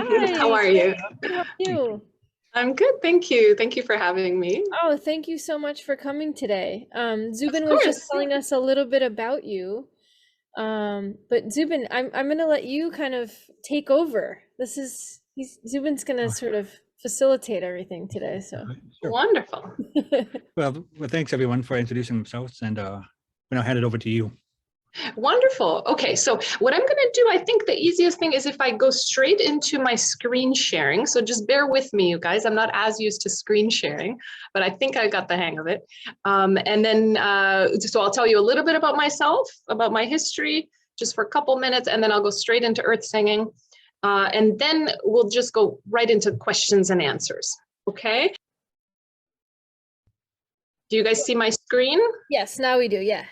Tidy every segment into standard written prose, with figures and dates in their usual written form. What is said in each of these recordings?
How Hi, are you? good, how are you? I'm good, thank you. Thank you for having me. Oh, thank you so much for coming today. Of Zubin was just course. telling us a little bit about you. But Zubin, I'm gonna let you kind of take over. Zubin's gonna Oh, sort of facilitate everything today, so. sure. Wonderful. Well, thanks everyone for introducing themselves, and I'll hand it over to you. Wonderful. Okay, so what I'm going to do, I think the easiest thing is if I go straight into my screen sharing. So just bear with me, you guys. I'm not as used to screen sharing, but I think I got the hang of it. And then, so I'll tell you a little bit about myself, about my history, just for a couple minutes, and then I'll go straight into earth singing. And then we'll just go right into questions and answers. Okay. Do you guys see my screen? Yes, now we do, yeah.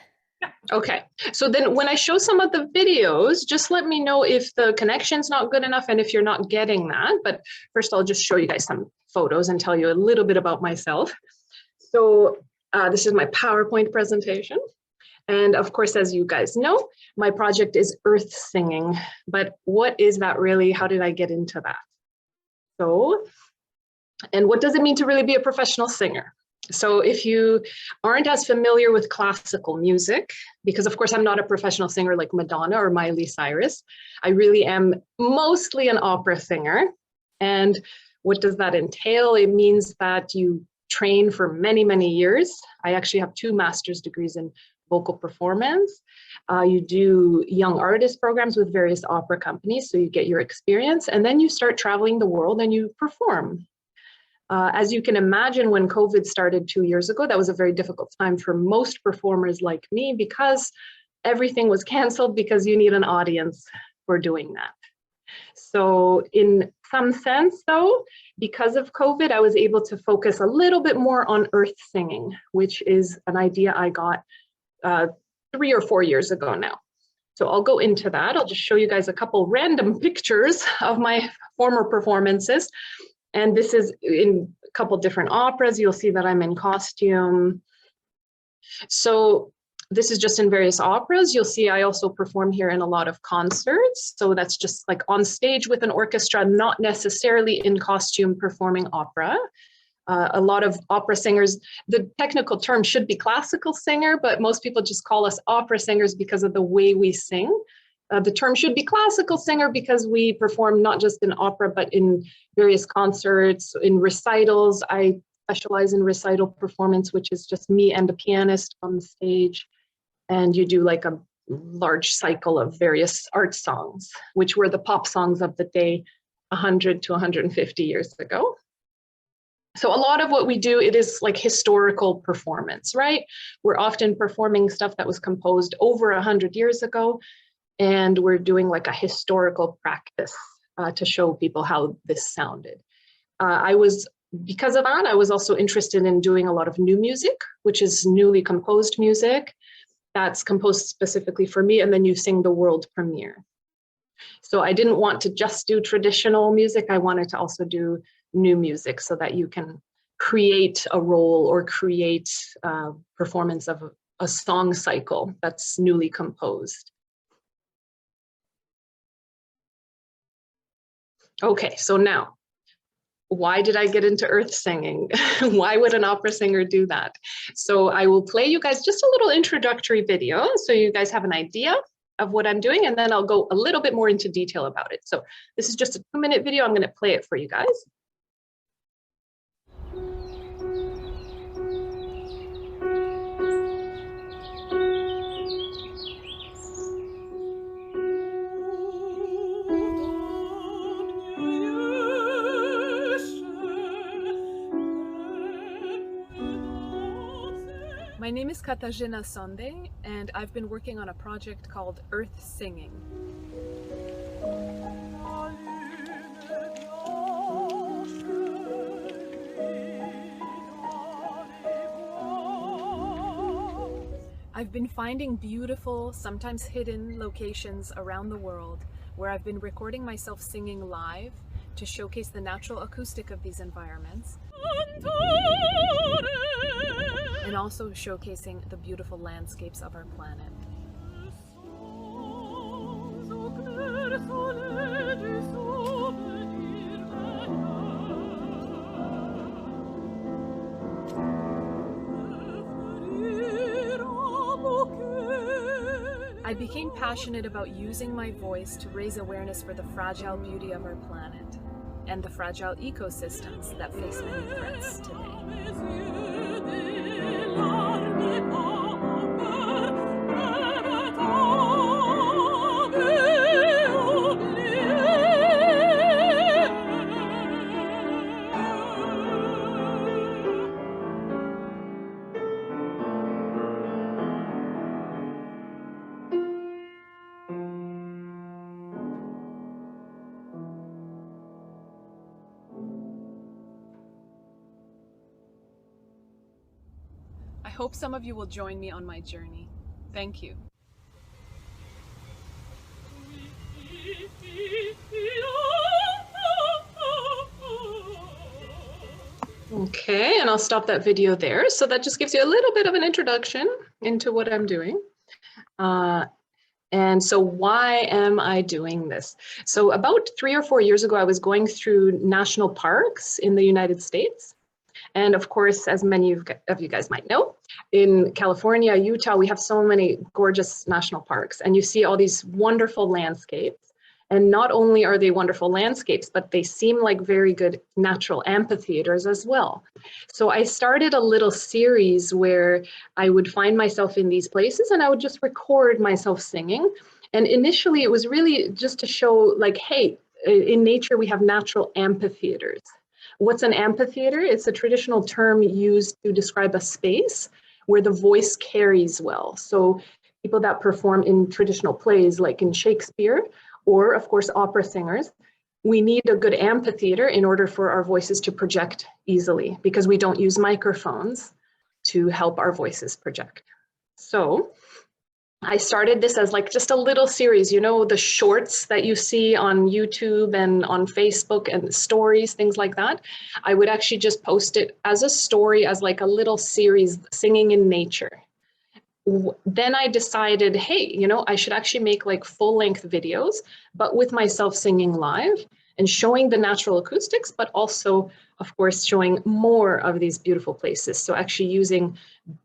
Okay, so then when I show some of the videos, just let me know if the connection's not good enough and if you're not getting that. But first, I'll just show you guys some photos and tell you a little bit about myself. So this is my PowerPoint presentation. And of course, as you guys know, my project is earth singing. But what is that really? How did I get into that? So, and what does it mean to really be a professional singer? So if you aren't as familiar with classical music, because of course I'm not a professional singer like Madonna or Miley Cyrus, I really am mostly an opera singer. And what does that entail? It means that you train for many, many years. I actually have 2 master's degrees in vocal performance. You do young artist programs with various opera companies, so you get your experience, and then you start traveling the world and you perform. As you can imagine, when COVID started 2 years ago, that was a very difficult time for most performers like me because everything was canceled because you need an audience for doing that. So in some sense, though, because of COVID, I was able to focus a little bit more on earth singing, which is an idea I got 3 or 4 years ago now. So I'll go into that. I'll just show you guys a couple random pictures of my former performances. And this is in a couple different operas. You'll see that I'm in costume. So this is just in various operas. You'll see I also perform here in a lot of concerts. So that's just like on stage with an orchestra, not necessarily in costume performing opera. A lot of opera singers, the technical term should be classical singer, but most people just call us opera singers because of the way we sing. The term should be classical singer because we perform not just in opera, but in various concerts, in recitals. I specialize in recital performance, which is just me and a pianist on the stage. And you do like a large cycle of various art songs, which were the pop songs of the day 100 to 150 years ago. So a lot of what we do, it is like historical performance, right? We're often performing stuff that was composed over 100 years ago. And we're doing like a historical practice to show people how this sounded. Because of that, I was also interested in doing a lot of new music, which is newly composed music that's composed specifically for me, and then you sing the world premiere. So I didn't want to just do traditional music. I wanted to also do new music so that you can create a role or create a performance of a song cycle that's newly composed. Okay, so now, why did I get into earth singing? Why would an opera singer do that? So I will play you guys just a little introductory video so you guys have an idea of what I'm doing, and then I'll go a little bit more into detail about it. So this is just a 2-minute video. I'm going to play it for you guys. My name is Katarzyna Sadej, and I've been working on a project called Earth Singing. I've been finding beautiful, sometimes hidden locations around the world where I've been recording myself singing live to showcase the natural acoustic of these environments, and also showcasing the beautiful landscapes of our planet. I became passionate about using my voice to raise awareness for the fragile beauty of our planet and the fragile ecosystems that face many threats today. I hope some of you will join me on my journey. Thank you. Okay, and I'll stop that video there. So that just gives you a little bit of an introduction into what I'm doing. And so why am I doing this? So about 3 or 4 years ago, I was going through national parks in the United States. And of course, as many of you guys might know, in California, Utah, we have so many gorgeous national parks, and you see all these wonderful landscapes. And not only are they wonderful landscapes, but they seem like very good natural amphitheaters as well. So I started a little series where I would find myself in these places and I would just record myself singing. And initially it was really just to show like, hey, in nature, we have natural amphitheaters. What's an amphitheater? It's a traditional term used to describe a space where the voice carries well. So people that perform in traditional plays like in Shakespeare, or of course opera singers, we need a good amphitheater in order for our voices to project easily because we don't use microphones to help our voices project. So I started this as like just a little series, you know, the shorts that you see on YouTube and on Facebook and stories, things like that. I would actually just post it as a story, as like a little series, singing in nature. Then I decided, hey, you know, I should actually make like full-length videos, but with myself singing live and showing the natural acoustics, but also, of course, showing more of these beautiful places. So actually using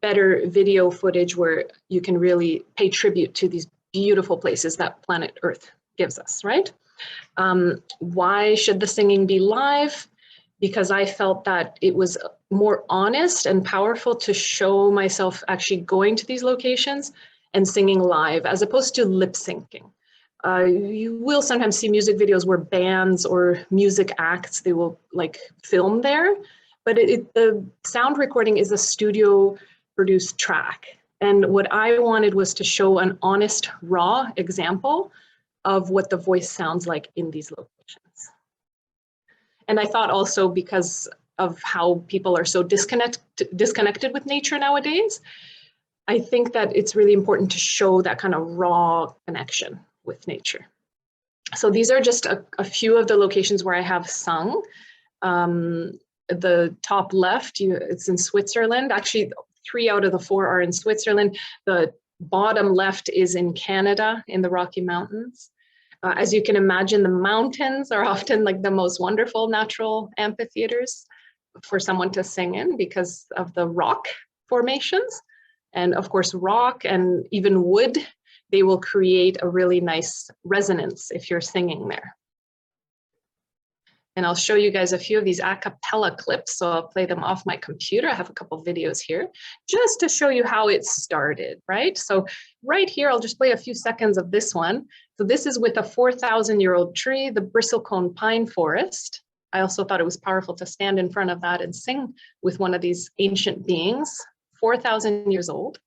better video footage where you can really pay tribute to these beautiful places that planet Earth gives us, right? Why should the singing be live? Because I felt that it was more honest and powerful to show myself actually going to these locations and singing live as opposed to lip syncing. You will sometimes see music videos where bands or music acts, they will like film there, but the sound recording is a studio produced track. And what I wanted was to show an honest, raw example of what the voice sounds like in these locations. And I thought also because of how people are so disconnected with nature nowadays, I think that it's really important to show that kind of raw connection with nature. So these are just a few of the locations where I have sung. The top left, it's in Switzerland. Actually, 3 out of the 4 are in Switzerland. The bottom left is in Canada, in the Rocky Mountains. As you can imagine, the mountains are often like the most wonderful natural amphitheaters for someone to sing in because of the rock formations. And of course, rock and even wood, they will create a really nice resonance if you're singing there. And I'll show you guys a few of these a cappella clips. So I'll play them off my computer. I have a couple videos here just to show you how it started, right? So right here, I'll just play a few seconds of this one. So this is with a 4,000-year-old tree, the bristlecone pine forest. I also thought it was powerful to stand in front of that and sing with one of these ancient beings, 4,000 years old.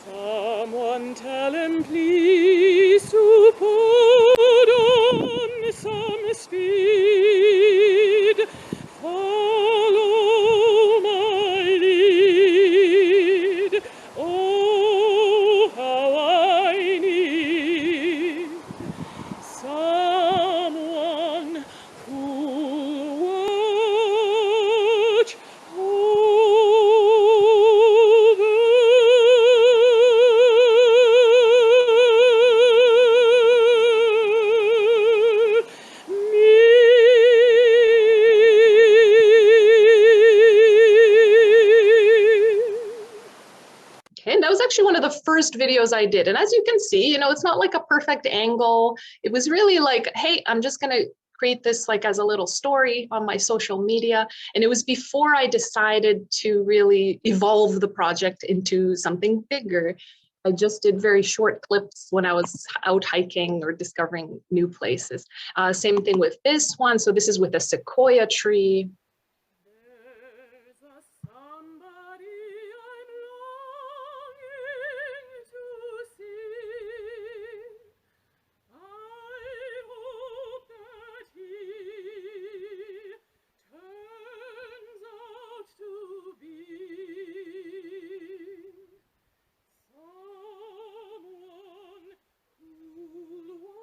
Someone tell him please to put on some speed. Follow my lead. Oh, how I need someone who'll watch over me. actually one of the first videos I did. And as you can see, you know, it's not like a perfect angle. It was really like, hey, I'm just going to create this like as a little story on my social media. And it was before I decided to really evolve the project into something bigger. I just did very short clips when I was out hiking or discovering new places. Same thing with this one. So this is with a sequoia tree. There's a somebody I'm longing to see. I hope that he turns out to be someone who'll watch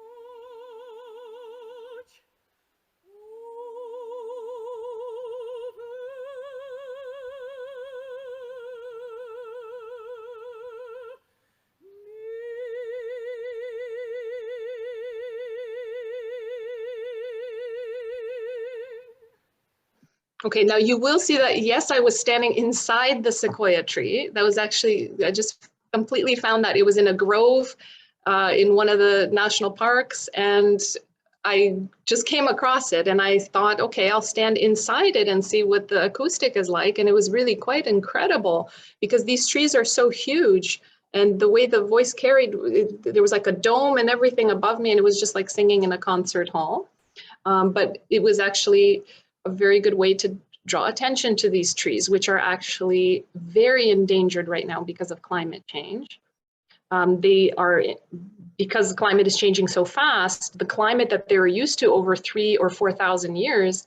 Okay, now you will see that, yes, I was standing inside the sequoia tree. That was actually, I just completely found that it was in a grove in one of the national parks, and I just came across it and I thought, okay, I'll stand inside it and see what the acoustic is like. And it was really quite incredible because these trees are so huge, and the way the voice carried, there was like a dome and everything above me, and it was just like singing in a concert hall. But it was actually a very good way to draw attention to these trees, which are actually very endangered right now because of climate change. They are, because the climate is changing so fast, the climate that they were used to over 3,000 or 4,000 years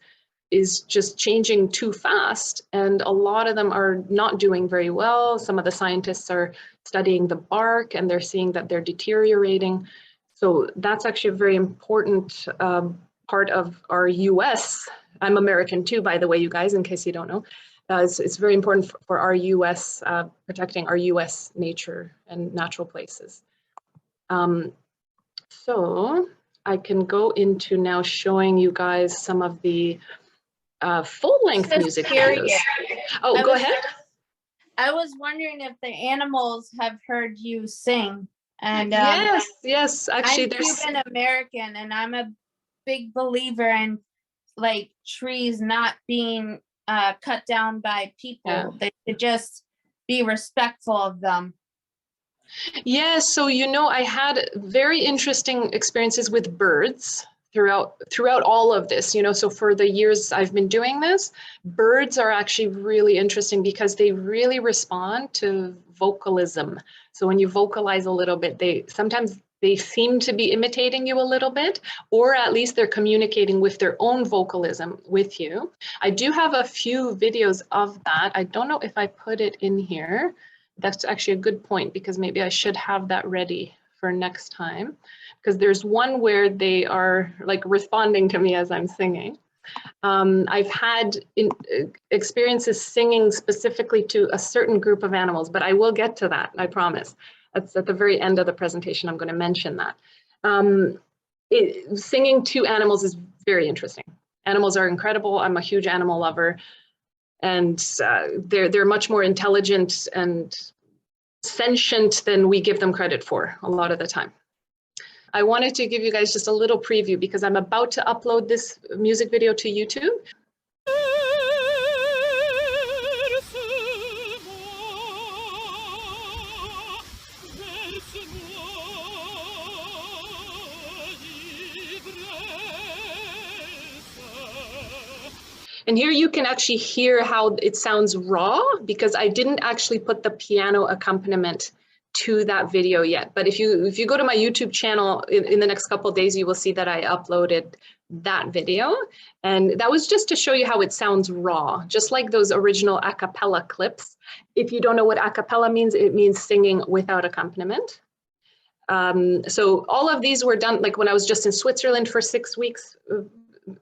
is just changing too fast. And a lot of them are not doing very well. Some of the scientists are studying the bark and they're seeing that they're deteriorating. So that's actually a very important part of our US. I'm American too, by the way, you guys, in case you don't know. It's very important for our US, protecting our US nature and natural places. So I can go into now showing you guys some of the full-length music videos. Oh, go ahead. I was wondering if the animals have heard you sing. And yes, actually, I'm Cuban American, and I'm a big believer in like trees not being cut down by people. Yeah. They should just be respectful of them. Yes, so you know, I had very interesting experiences with birds throughout all of this, you know. So for the years I've been doing this, birds are actually really interesting because they really respond to vocalism. So when you vocalize a little bit, sometimes they seem to be imitating you a little bit, or at least they're communicating with their own vocalism with you. I do have a few videos of that. I don't know if I put it in here. That's actually a good point, because maybe I should have that ready for next time, because there's one where they are like responding to me as I'm singing. I've had experiences singing specifically to a certain group of animals, but I will get to that, I promise. That's at the very end of the presentation. I'm going to mention that. Singing to animals is very interesting. Animals are incredible. I'm a huge animal lover, and they're much more intelligent and sentient than we give them credit for a lot of the time. I wanted to give you guys just a little preview because I'm about to upload this music video to YouTube. And here you can actually hear how it sounds raw, because I didn't actually put the piano accompaniment to that video yet. But if you go to my YouTube channel in the next couple of days, you will see that I uploaded that video. And that was just to show you how it sounds raw, just like those original a cappella clips. If you don't know what a cappella means, it means singing without accompaniment. So all of these were done, like when I was just in Switzerland for 6 weeks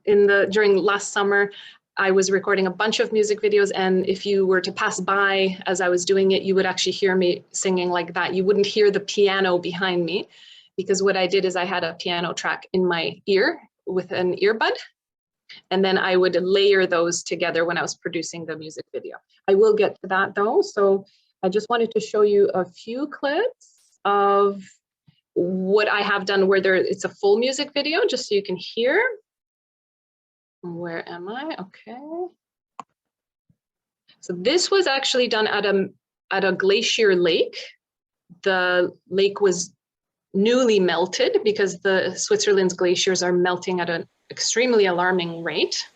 during last summer. I was recording a bunch of music videos, and if you were to pass by as I was doing it, you would actually hear me singing like that. You wouldn't hear the piano behind me, because what I did is I had a piano track in my ear with an earbud, and then I would layer those together when I was producing the music video. I will get to that though. So I just wanted to show you a few clips of what I have done where it's a full music video, just so you can hear. Where am I? Okay. So this was actually done at a glacier lake. The lake was newly melted because the Switzerland's glaciers are melting at an extremely alarming rate.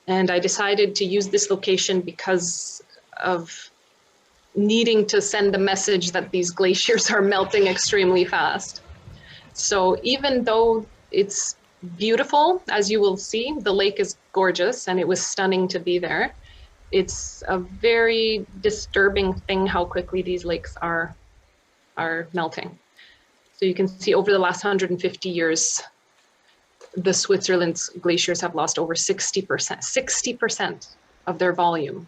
And I decided to use this location because of needing to send the message that these glaciers are melting extremely fast. So even though it's beautiful, as you will see, the lake is gorgeous and it was stunning to be there. It's a very disturbing thing how quickly these lakes are melting. So you can see over the last 150 years, the Switzerland's glaciers have lost over 60% of their volume.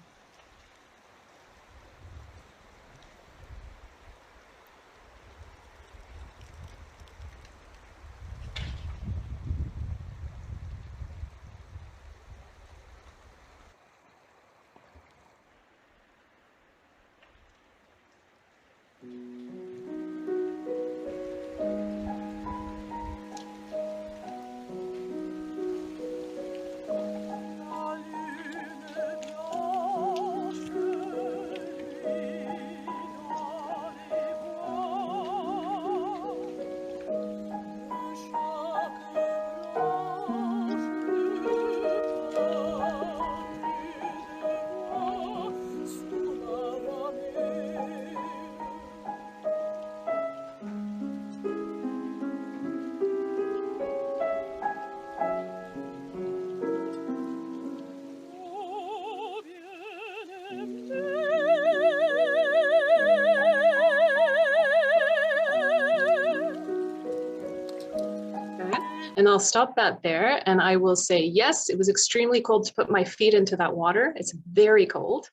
And I'll stop that there and I will say, yes, it was extremely cold to put my feet into that water. It's very cold.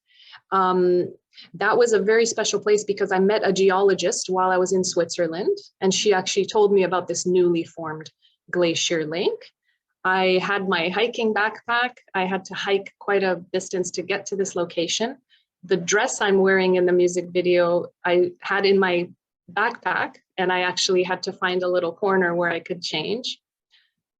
That was a very special place because I met a geologist while I was in Switzerland, and she actually told me about this newly formed glacier lake. I had my hiking backpack. I had to hike quite a distance to get to this location. The dress I'm wearing in the music video, I had in my backpack, and I actually had to find a little corner where I could change.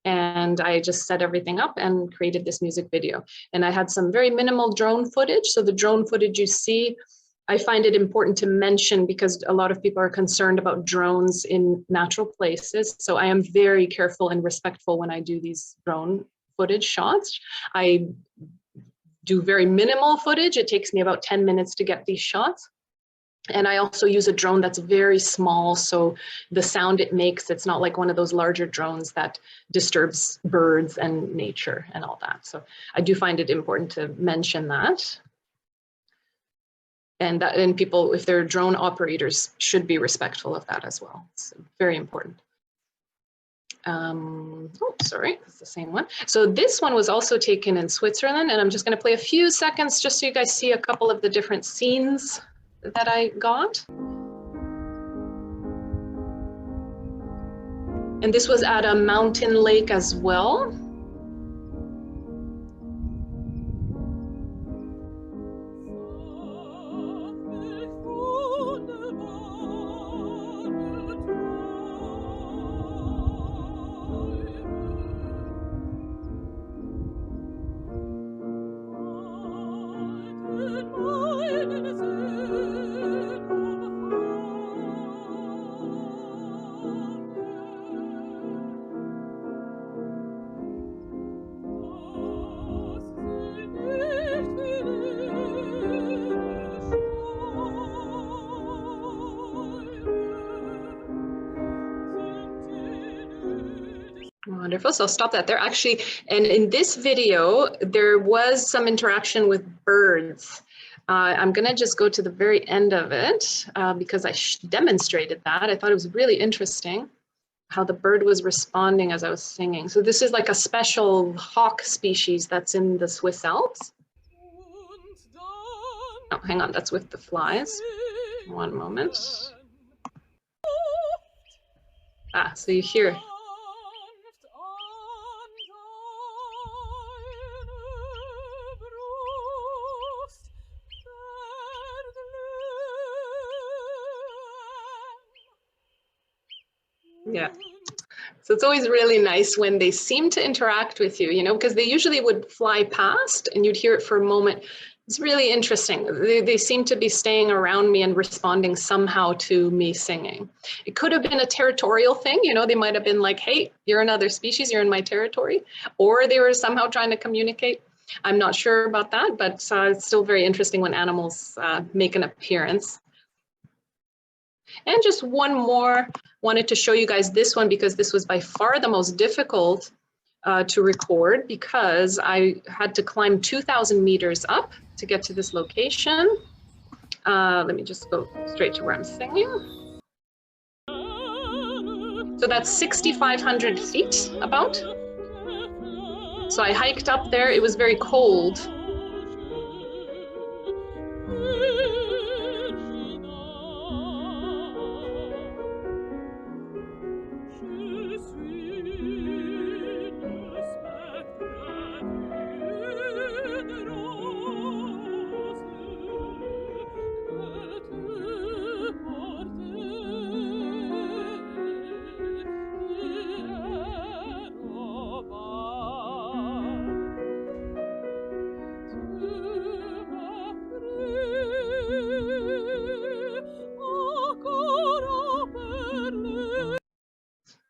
And I just set everything up and created this music video. And I had some very minimal drone footage. So the drone footage you see, I find it important to mention because a lot of people are concerned about drones in natural places. So I am very careful and respectful when I do these drone footage shots. I do very minimal footage. It takes me about 10 minutes to get these shots. And I also use a drone that's very small, so the sound it makes, it's not like one of those larger drones that disturbs birds and nature and all that. So I do find it important to mention that. And people, if they're drone operators, should be respectful of that as well. It's very important. Oh, sorry, it's the same one. So this one was also taken in Switzerland, and I'm just going to play a few seconds just so you guys see a couple of the different scenes that I got. And this was at a mountain lake as well. Wonderful. So I'll stop that there. Actually, and in this video, there was some interaction with birds. I'm going to just go to the very end of it because I demonstrated that. I thought it was really interesting how the bird was responding as I was singing. So this is like a special hawk species that's in the Swiss Alps. Oh, hang on. That's with the flies. One moment. So you hear. Yeah. So it's always really nice when they seem to interact with you, you know, because they usually would fly past and you'd hear it for a moment. It's really interesting. They seem to be staying around me and responding somehow to me singing. It could have been a territorial thing, you know, they might have been like, hey, you're another species, you're in my territory, or they were somehow trying to communicate. I'm not sure about that, but it's still very interesting when animals make an appearance. And just one more, wanted to show you guys this one because this was by far the most difficult to record because I had to climb 2,000 meters up to get to this location. Let me just go straight to where I'm singing. So that's 6,500 feet about. So I hiked up there, it was very cold.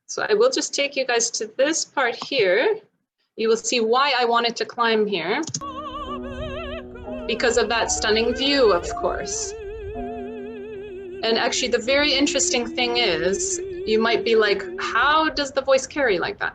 So I will just take you guys to this part here. You will see why I wanted to climb here. Because of that stunning view, of course. And actually the very interesting thing is, you might be like, how does the voice carry like that?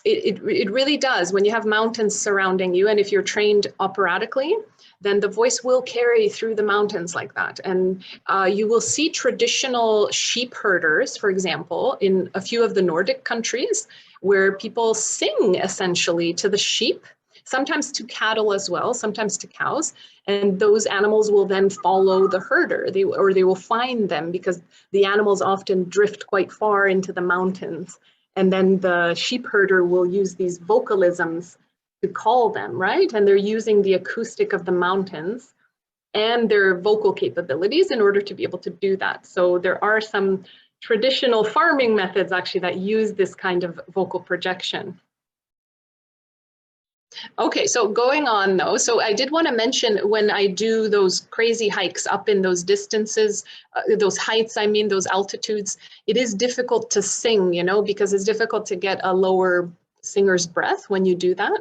It really does. When you have mountains surrounding you, and if you're trained operatically, then the voice will carry through the mountains like that. And you will see traditional sheep herders, for example, in a few of the Nordic countries, where people sing essentially to the sheep, sometimes to cattle as well, sometimes to cows. And those animals will then follow the herder, or they will find them because the animals often drift quite far into the mountains. And then the sheep herder will use these vocalisms to call them, right? And they're using the acoustic of the mountains and their vocal capabilities in order to be able to do that. So there are some traditional farming methods actually that use this kind of vocal projection. Okay, so going on though, so I did want to mention when I do those crazy hikes up in those distances, those heights, I mean, those altitudes, it is difficult to sing, you know, because it's difficult to get a lower singer's breath when you do that.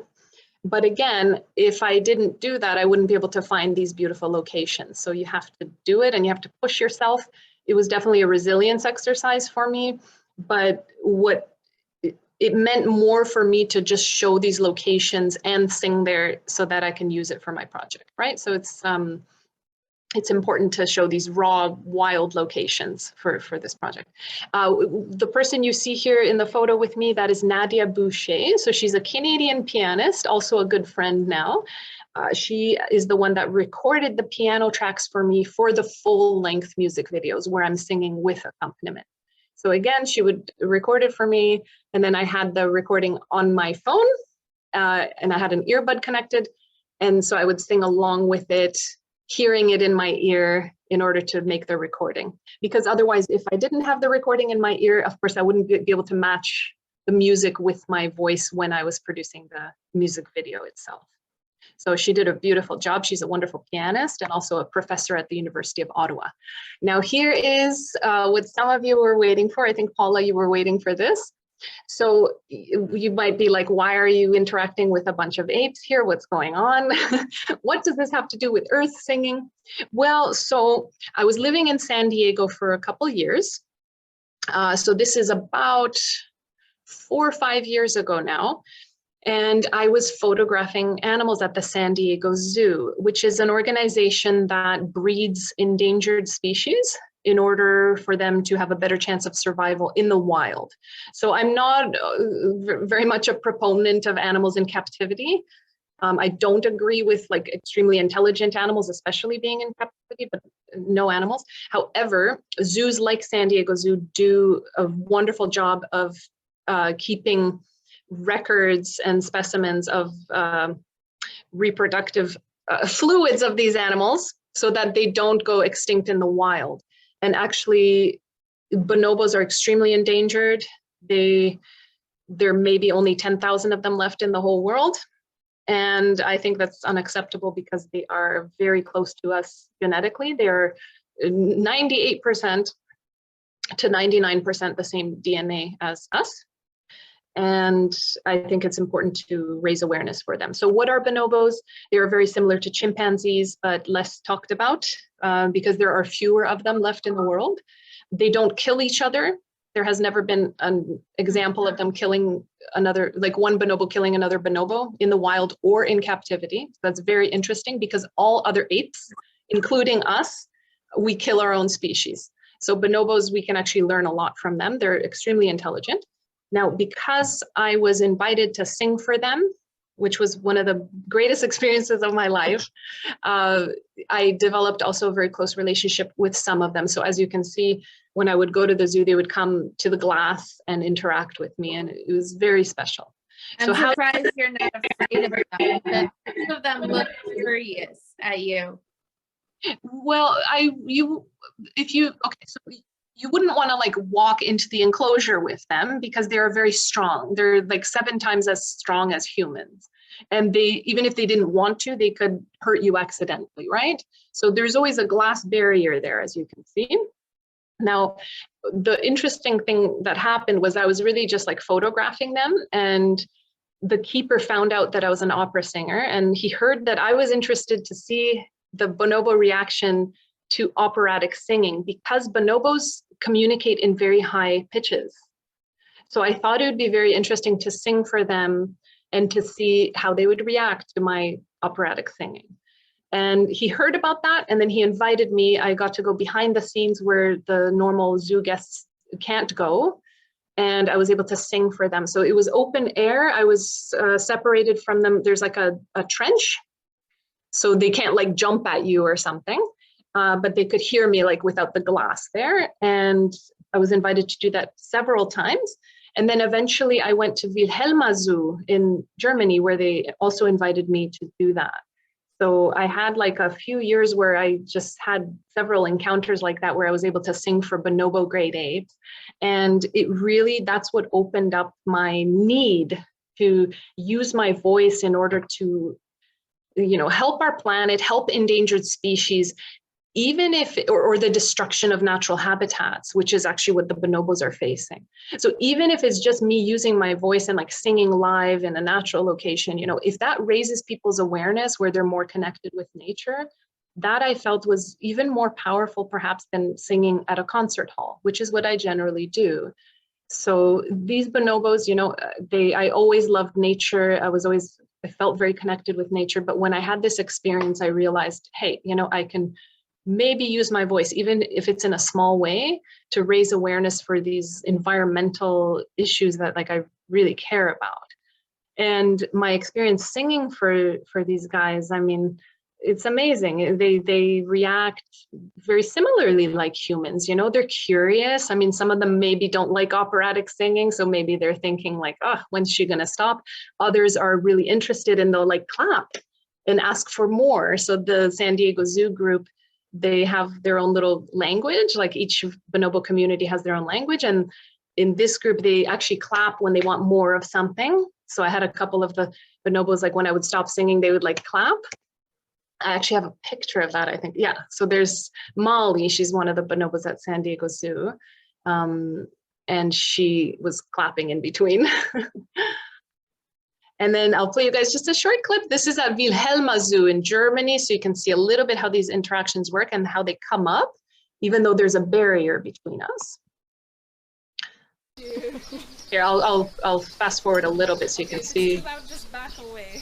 But again, if I didn't do that, I wouldn't be able to find these beautiful locations. So you have to do it and you have to push yourself. It was definitely a resilience exercise for me, but what it meant more for me to just show these locations and sing there so that I can use it for my project, right? So it's important to show these raw, wild locations for this project. The person you see here in the photo with me, that is Nadia Boucher. So she's a Canadian pianist, also a good friend now. She is the one that recorded the piano tracks for me for the full-length music videos where I'm singing with accompaniment. So again, she would record it for me, and then I had the recording on my phone, and I had an earbud connected, and so I would sing along with it, hearing it in my ear in order to make the recording. Because otherwise, if I didn't have the recording in my ear, of course, I wouldn't be able to match the music with my voice when I was producing the music video itself. So she did a beautiful job. She's a wonderful pianist and also a professor at the University of Ottawa. Now here is what some of you were waiting for. I think, Paula, you were waiting for this. So you might be like, why are you interacting with a bunch of apes here? What's going on? What does this have to do with earth singing? Well, so I was living in San Diego for a couple years. So this is about 4 or 5 years ago now. And I was photographing animals at the San Diego Zoo, which is an organization that breeds endangered species in order for them to have a better chance of survival in the wild. So I'm not very much a proponent of animals in captivity. I don't agree with like extremely intelligent animals, especially being in captivity, but no animals. However, zoos like San Diego Zoo do a wonderful job of keeping records and specimens of reproductive fluids of these animals so that they don't go extinct in the wild. And actually, Bonobos are extremely endangered. There may be only 10,000 of them left in the whole world. And I think that's unacceptable because they are very close to us genetically. They're 98% to 99% the same DNA as us. And I think it's important to raise awareness for them. So what are bonobos? They are very similar to chimpanzees, but less talked about because there are fewer of them left in the world. They don't kill each other. There has never been an example of them killing another, like one bonobo killing another bonobo in the wild or in captivity. So that's very interesting because all other apes, including us, we kill our own species. So bonobos, we can actually learn a lot from them. They're extremely intelligent. Now, because I was invited to sing for them, which was one of the greatest experiences of my life, I developed also a very close relationship with some of them. So as you can see, when I would go to the zoo, they would come to the glass and interact with me, and it was very special. I'm surprised you're not afraid of them, because some of them look curious at you. Well, you wouldn't want to like walk into the enclosure with them because they are very strong. They're like 7 times as strong as humans. And they, even if they didn't want to, they could hurt you accidentally, right? So there's always a glass barrier there, as you can see. Now, the interesting thing that happened was I was really just like photographing them, and the keeper found out that I was an opera singer, and he heard that I was interested to see the bonobo reaction to operatic singing because bonobos communicate in very high pitches. So I thought it would be very interesting to sing for them and to see how they would react to my operatic singing. And he heard about that, and then he invited me. I got to go behind the scenes where the normal zoo guests can't go, and I was able to sing for them. So it was open air. I was separated from them. There's like a trench, so they can't like jump at you or something, but they could hear me like without the glass there. And I was invited to do that several times. And then eventually I went to Wilhelma Zoo in Germany, where they also invited me to do that. So I had like a few years where I just had several encounters like that, where I was able to sing for bonobo grade apes. And it really, that's what opened up my need to use my voice in order to, you know, help our planet, help endangered species, even if, or the destruction of natural habitats, which is actually what the bonobos are facing. So even if it's just me using my voice and like singing live in a natural location, you know, if that raises people's awareness where they're more connected with nature, that I felt was even more powerful perhaps than singing at a concert hall, which is what I generally do. So these bonobos, you know, I always loved nature. I felt very connected with nature. But when I had this experience, I realized, hey, you know, I can maybe use my voice, even if it's in a small way, to raise awareness for these environmental issues that like I really care about. And my experience singing for these guys, I mean, it's amazing. They react very similarly like humans, you know, they're curious. I mean, some of them maybe don't like operatic singing, so maybe they're thinking like, oh, when's she gonna stop? Others are really interested and they'll like clap and ask for more. So the San Diego Zoo group, they have their own little language, like each bonobo community has their own language. And in this group, they actually clap when they want more of something. So I had a couple of the bonobos, like when I would stop singing, they would like clap. I actually have a picture of that, I think. Yeah, so there's Molly, she's one of the bonobos at San Diego Zoo. And she was clapping in between. And then I'll play you guys just a short clip. This is at Wilhelma Zoo in Germany, so you can see a little bit how these interactions work and how they come up, even though there's a barrier between us. Here, I'll fast forward a little bit so you can see. Just back away.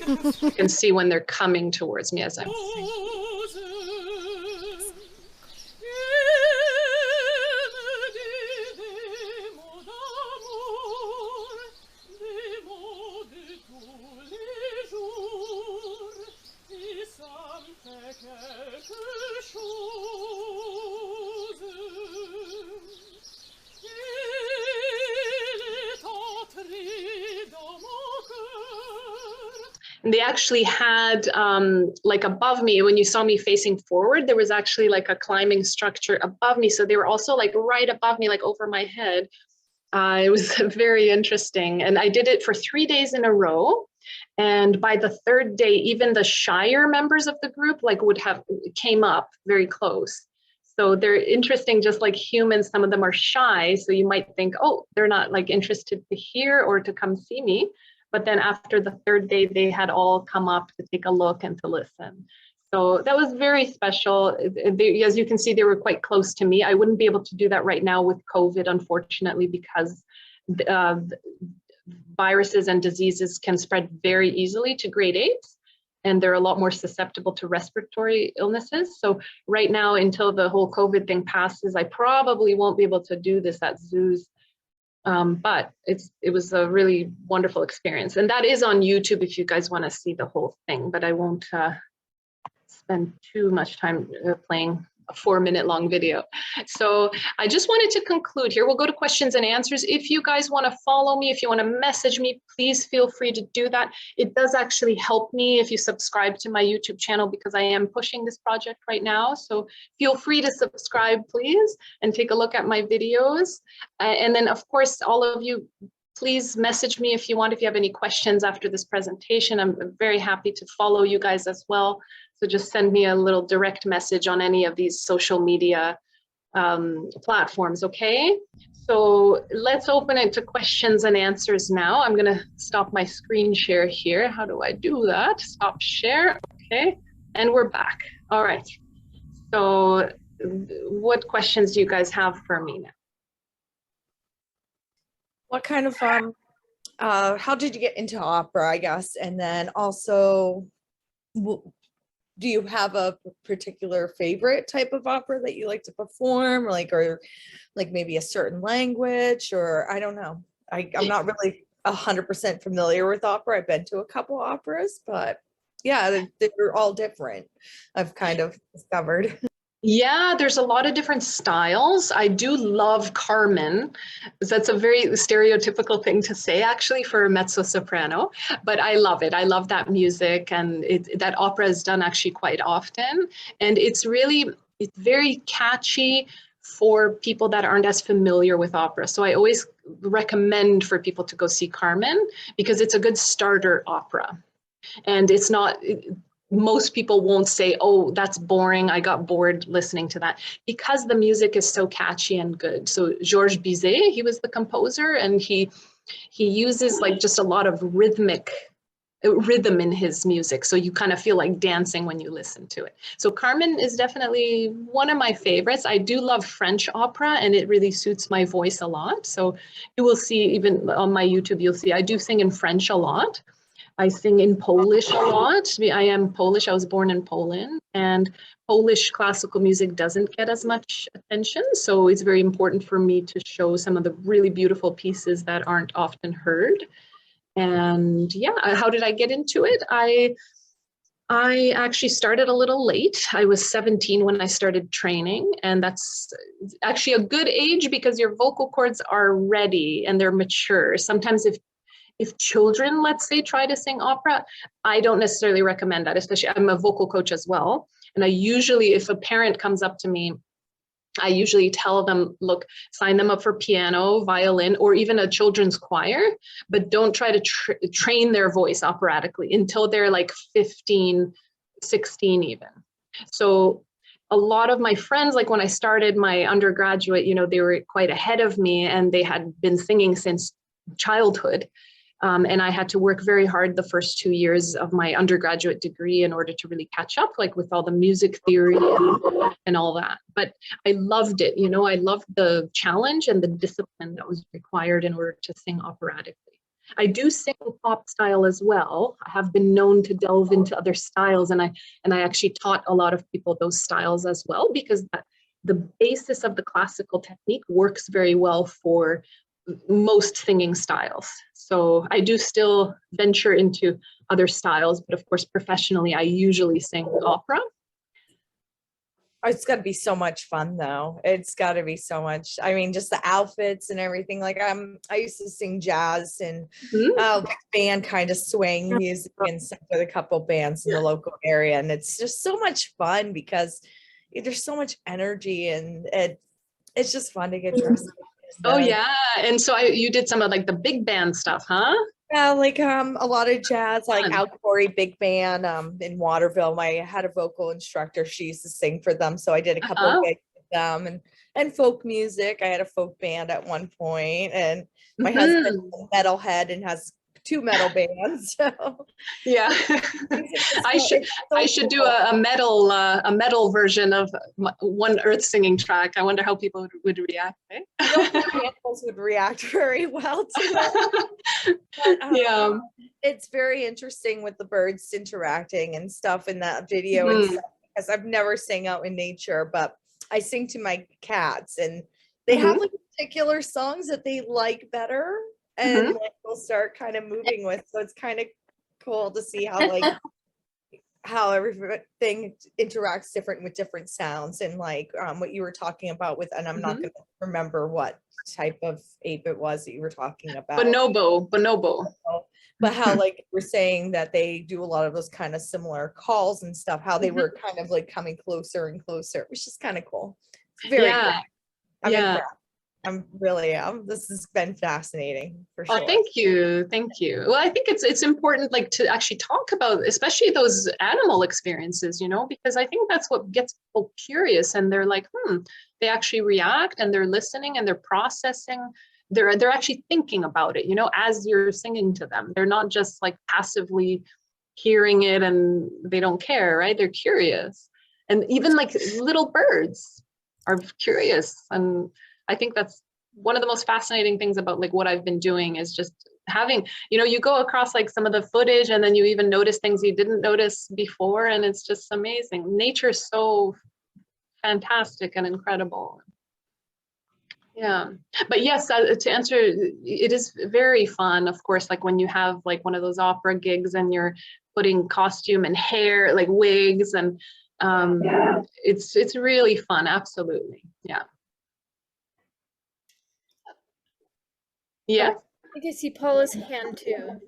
You can see when they're coming towards me as I'm singing. And they actually had, like above me, when you saw me facing forward, there was actually like a climbing structure above me. So they were also like right above me, like over my head. It was very interesting. And I did it for 3 days in a row. And by the third day, even the shyer members of the group like came up very close. So they're interesting, just like humans. Some of them are shy. So you might think, oh, they're not like interested to hear or to come see me. But then after the third day, they had all come up to take a look and to listen. So that was very special. As you can see, they were quite close to me. I wouldn't be able to do that right now with COVID, unfortunately, because viruses and diseases can spread very easily to grade 8s, and they're a lot more susceptible to respiratory illnesses. So right now, until the whole COVID thing passes, I probably won't be able to do this at zoos. But it was a really wonderful experience. And that is on YouTube if you guys want to see the whole thing, but I won't spend too much time playing a 4-minute long video. So I just wanted to conclude here. We'll go to questions and answers. If you guys want to follow me, if you want to message me, please feel free to do that. It does actually help me if you subscribe to my YouTube channel, because I am pushing this project right now. So feel free to subscribe, please, and take a look at my videos. And then, of course, all of you, please message me if you want, if you have any questions after this presentation. I'm very happy to follow you guys as well. So just send me a little direct message on any of these social media platforms, okay? So let's open it to questions and answers now. I'm gonna stop my screen share here. How do I do that? Stop share, okay? And we're back. All right. So what questions do you guys have for me now? What kind of, how did you get into opera, I guess? And then also, do you have a particular favorite type of opera that you like to perform, or like maybe a certain language, or I don't know. I'm not really 100% familiar with opera. I've been to a couple operas, but yeah, they're all different. I've kind of discovered. Yeah, there's a lot of different styles. I do love Carmen. That's a very stereotypical thing to say, actually, for a mezzo-soprano, but I love it. I love that music, and that opera is done actually quite often. And it's very catchy for people that aren't as familiar with opera. So I always recommend for people to go see Carmen, because it's a good starter opera. And it's not... Most people won't say, oh, that's boring, I got bored listening to that, because the music is so catchy and good. So Georges Bizet, he was the composer, and he uses like just a lot of rhythm in his music. So you kind of feel like dancing when you listen to it. So Carmen is definitely one of my favorites. I do love French opera, and it really suits my voice a lot. So you will see, even on my YouTube, you'll see I do sing in French a lot. I sing in Polish a lot. I am Polish. I was born in Poland, and Polish classical music doesn't get as much attention. So it's very important for me to show some of the really beautiful pieces that aren't often heard. And yeah, how did I get into it? I actually started a little late. I was 17 when I started training, and that's actually a good age because your vocal cords are ready and they're mature. Sometimes if children, let's say, try to sing opera, I don't necessarily recommend that, especially I'm a vocal coach as well. And I usually, if a parent comes up to me, I usually tell them, look, sign them up for piano, violin, or even a children's choir, but don't try to train their voice operatically until they're like 15, 16 even. So a lot of my friends, like when I started my undergraduate, they were quite ahead of me, and they had been singing since childhood. And I had to work very hard the first 2 years of my undergraduate degree in order to really catch up, like with all the music theory and all that. But I loved it. I loved the challenge and the discipline that was required in order to sing operatically. I do sing pop style as well. I have been known to delve into other styles, and I actually taught a lot of people those styles as well, because the basis of the classical technique works very well for most singing styles. So I do still venture into other styles, but of course, professionally, I usually sing opera. It's got to be so much fun though. It's got to be so much. I mean, just the outfits and everything. Like I used to sing jazz and like band kind of swing music and stuff with a couple bands in the local area, and it's just so much fun because there's so much energy and it's just fun to get dressed up. Oh yeah, and so you did some of like the big band stuff, huh? Yeah, like a lot of jazz, like Fun. Al Corey Big Band in Waterville. I had a vocal instructor. She used to sing for them, so I did a couple of gigs with them, and folk music. I had a folk band at one point, and my husband is a metalhead and has 2 metal bands. So Yeah, I should do a metal version of One Earth Singing track. I wonder how people would react. Eh? I don't think animals would react very well to it. But, Yeah. it's very interesting with the birds interacting and stuff in that video and stuff, because I've never sang out in nature, but I sing to my cats, and they have like particular songs that they like better, and like they'll start kind of moving with. So it's kind of cool to see how like how everything interacts different with different sounds, and like what you were talking about with, and I'm not going to remember what type of ape it was that you were talking about. Bonobo. But how like we're saying that they do a lot of those kind of similar calls and stuff, how they were kind of like coming closer and closer, which is kind of cool. It's very cool. I'm impressed. I'm really this has been fascinating for sure. Oh, thank you. Well, I think it's important like to actually talk about, especially those animal experiences, you know, because I think that's what gets people curious, and they're like, they actually react, and they're listening, and they're processing. They're actually thinking about it, you know, as you're singing to them. They're not just like passively hearing it and they don't care, right? They're curious. And even like little birds are curious, and I think that's one of the most fascinating things about like what I've been doing is just having, you know, you go across like some of the footage, and then you even notice things you didn't notice before, and it's just amazing. Nature's so fantastic and incredible. Yeah, but yes, to answer, it is very fun, of course, like when you have like one of those opera gigs and you're putting costume and hair, like wigs, and it's really fun. Absolutely. Yeah. Yeah. I think I see Paula's hand too.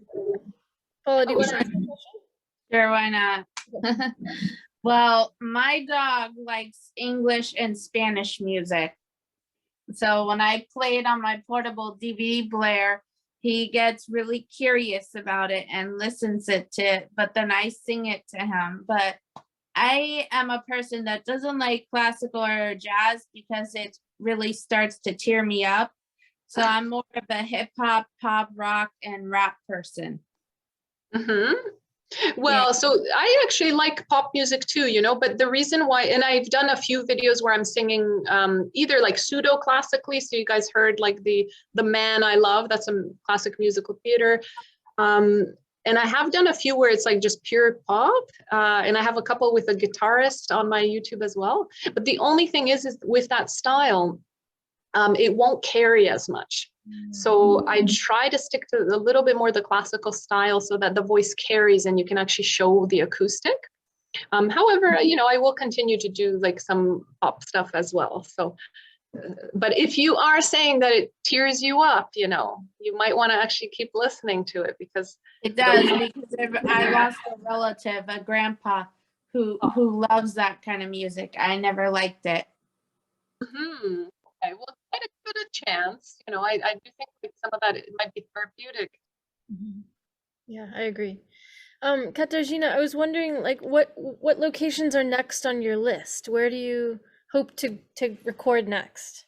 Paula, do you want to ask a question? Sure, why not? Well, my dog likes English and Spanish music. So when I play it on my portable DVD player, he gets really curious about it and listens it to, but then I sing it to him. But I am a person that doesn't like classical or jazz because it really starts to tear me up. So I'm more of a hip hop, pop, rock, and rap person. Well, so I actually like pop music too, you know, but the reason why, and I've done a few videos where I'm singing either like pseudo classically. So you guys heard like the Man I Love, that's a classic musical theater. And I have done a few where it's like just pure pop. And I have a couple with a guitarist on my YouTube as well. But the only thing is with that style, it won't carry as much. So I try to stick to a little bit more the classical style so that the voice carries and you can actually show the acoustic. However, you know, I will continue to do like some pop stuff as well. So, but if you are saying that it tears you up, you know, you might want to actually keep listening to it because it does. Because I lost a relative, a grandpa, who loves that kind of music. I never liked it. Okay, well, try to give it a chance. You know, I do think like some of that it might be therapeutic. Yeah, I agree. Katarzyna, I was wondering, like, what locations are next on your list? Where do you hope to record next?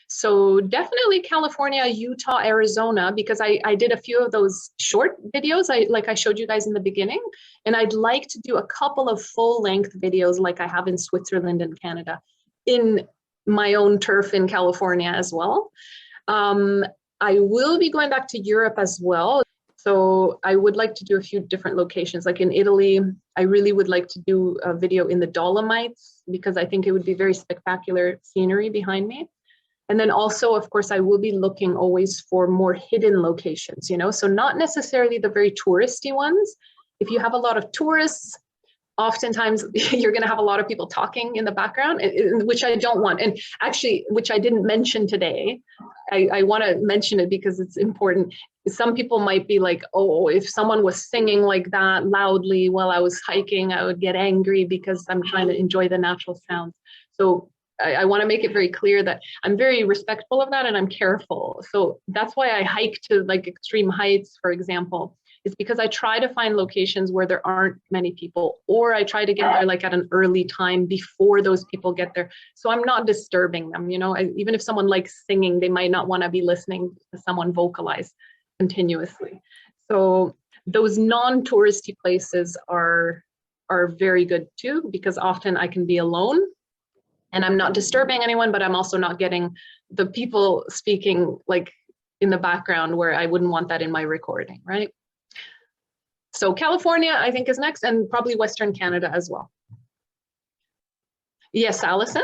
So definitely California, Utah, Arizona, because I did a few of those short videos, like I showed you guys in the beginning, and I'd like to do a couple of full-length videos like I have in Switzerland and Canada, in my own turf in California as well. I will be going back to Europe as well. So I would like to do a few different locations, like in Italy. I really would like to do a video in the Dolomites because I think it would be very spectacular scenery behind me. And then also, of course, I will be looking always for more hidden locations, you know, so not necessarily the very touristy ones. If you have a lot of tourists, oftentimes you're going to have a lot of people talking in the background, which I don't want. And actually, which I didn't mention today, I want to mention it because it's important. Some people might be like, oh, if someone was singing like that loudly while I was hiking, I would get angry because I'm trying to enjoy the natural sounds. So I want to make it very clear that I'm very respectful of that and I'm careful. So that's why I hike to like extreme heights, for example. Is because I try to find locations where there aren't many people, or I try to get there like at an early time before those people get there. So I'm not disturbing them, you know, even if someone likes singing, they might not want to be listening to someone vocalize continuously. So those non-touristy places are very good too, because often I can be alone and I'm not disturbing anyone, but I'm also not getting the people speaking like in the background where I wouldn't want that in my recording, right? So California, I think, is next, and probably Western Canada as well. Yes, Allison?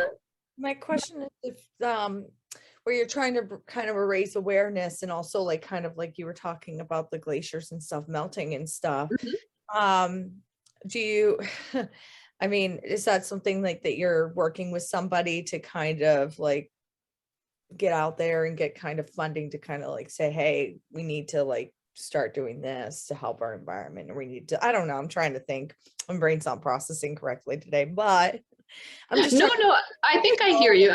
My question is if where you're trying to kind of raise awareness and also like kind of like you were talking about the glaciers and stuff melting and stuff. Do you, I mean, is that something like that you're working with somebody to kind of like get out there and get kind of funding to kind of like say, hey, we need to like start doing this to help our environment, and we need to, I don't know, I'm trying to think, my brain's not processing correctly today, but I'm just No, I think I hear you.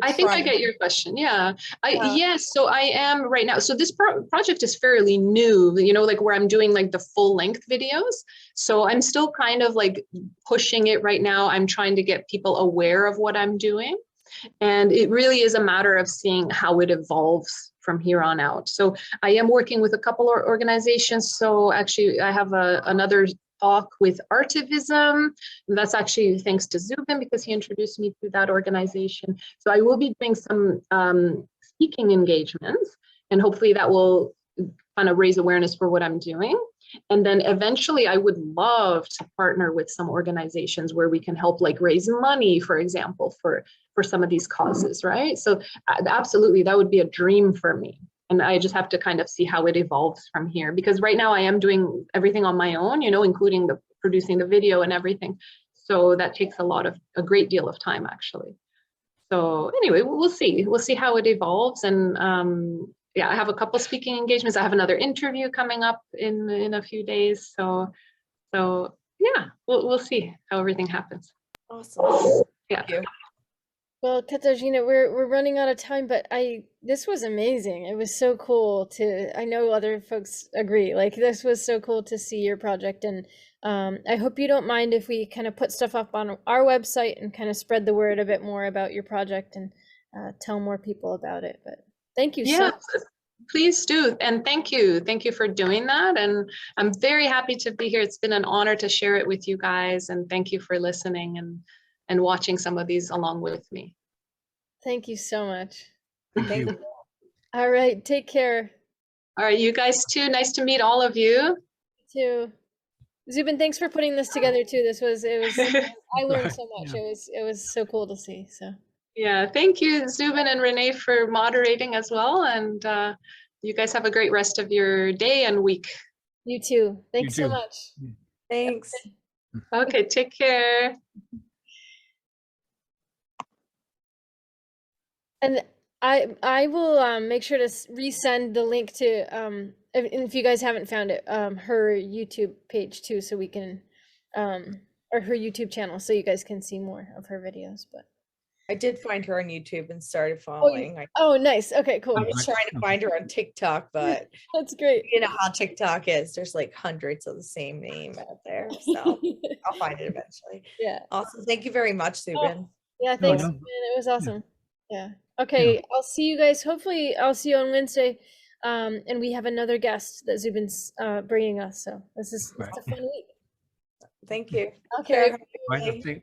I think I get your question. Yeah. Yes. So I am right now. So this project is fairly new, you know, like where I'm doing like the full length videos. So I'm still kind of like pushing it right now. I'm trying to get people aware of what I'm doing. And it really is a matter of seeing how it evolves from here on out. So I am working with a couple of organizations. So actually I have another talk with Artivism. That's actually thanks to Zubin because he introduced me to that organization. So I will be doing some speaking engagements, and hopefully that will kind of raise awareness for what I'm doing. And then eventually I would love to partner with some organizations where we can help like raise money, for example, for some of these causes, right? So absolutely, that would be a dream for me. And I just have to kind of see how it evolves from here, because right now I am doing everything on my own, you know, including the producing the video and everything. So that takes a great deal of time actually. So anyway, we'll see how it evolves. And yeah, I have a couple speaking engagements. I have another interview coming up in a few days. So yeah, we'll see how everything happens. Awesome. Yeah. Thank you. Well, Katarzyna, we're running out of time, but this was amazing. It was so cool I know other folks agree. Like this was so cool to see your project, and I hope you don't mind if we kind of put stuff up on our website and kind of spread the word a bit more about your project and tell more people about it. But thank you so much. Please do. And thank you for doing that. And I'm very happy to be here. It's been an honor to share it with you guys. And thank you for listening and watching some of these along with me. Thank you so much. Thank you. All right, take care. All right, you guys too. Nice to meet all of you. Too. Zubin, thanks for putting this together too. I learned so much. Yeah. It was so cool to see. So Yeah, thank you, Zubin and Renee, for moderating as well. And you guys have a great rest of your day and week. you too. Thanks so too. much. Thanks. Okay, take care. And I will make sure to resend the link to if you guys haven't found it, her YouTube page too, so we can or her YouTube channel, so you guys can see more of her videos. But I did find her on YouTube and started following. Oh, nice. Okay, cool. I was trying to find her on TikTok, but that's great. you know how TikTok is. There's like hundreds of the same name out there. So I'll find it eventually. Yeah. Awesome. Thank you very much, Zubin. Yeah, thanks, man. It was awesome. Yeah. Okay, I'll see you guys. Hopefully I'll see you on Wednesday. And we have another guest that Zubin's bringing us. So it's a fun week. Thank you. Okay. Bye.